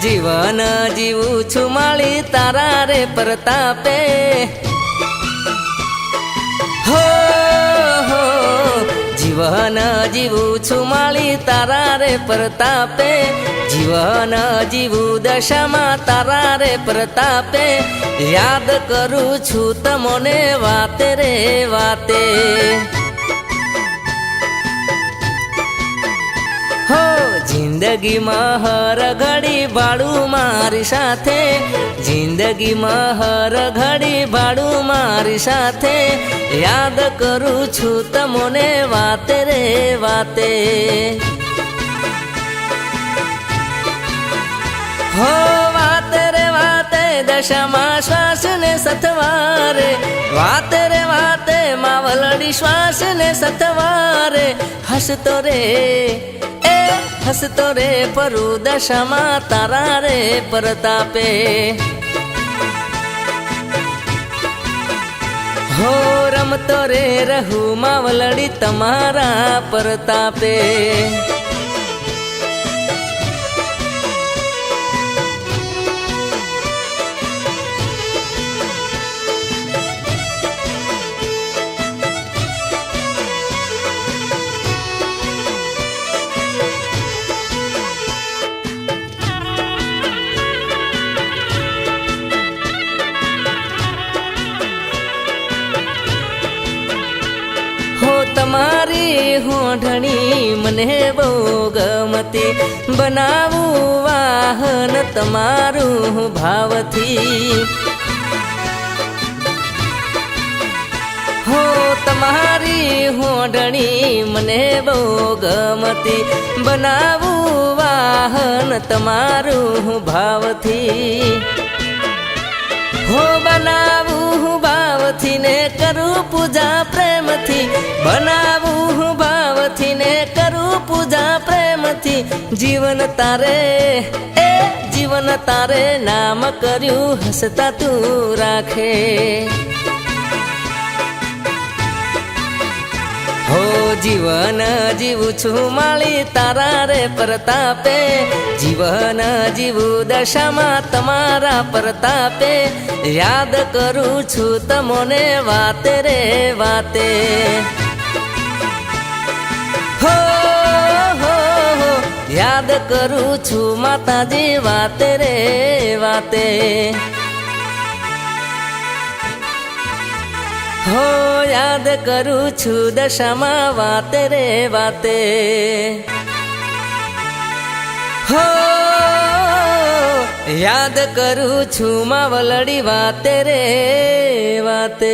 જીવન જીવું છું માળી તારા રે પ્રતાપે હો હો જીવન જીવું છું માળી તારા રે પ્રતાપે જીવન જીવું દશામાં તારા રે પ્રતાપે યાદ કરું છું તમોને વાતે રે વાતે હો જિંદગીમાં હર ઘડી ભાડું મારી સાથે જિંદગીમાં હર ઘડી ભાડું મારી સાથે યાદ કરું છું તમોને વાતે રે વાતે હો વાતે રે વાતે દશામાં શ્વાસ ને સથવારે વાતે રે વાતે માવલડી શ્વાસ ને સથવારે હસતો રે હસતો રે પરું દશામાં તારા રે પ્રતાપે હો રમતો રે રહું માવલડી તમારા પ્રતાપે તમારી હોઢણી મને બહુ ગમતી બનાવું વાહન તમારું ભાવથી હો તમારી હોઢણી મને બહુ ગમતી બનાવું વાહન તમારું ભાવથી હો બનાવું ભાવથી ને કરું પૂજા પ્રેમથી બનાવું ભાવથી ને કરું પૂજા પ્રેમથી જીવન તારે જીવન તારે નામ કર્યું હસતા તું રાખે હો જીવન જીવું છું માળી તારા રે પ્રતાપે જીવન જીવું દશામાં તમારા પ્રતાપે યાદ કરું છું તમોને વાતે રે વાતે હો હો યાદ કરું છું માતાજી વાતે રે વાતે હો યાદ કરું છું દશામાં વાતે રે વાતે હો યાદ કરું છું માવલડી વાતે રે વાતે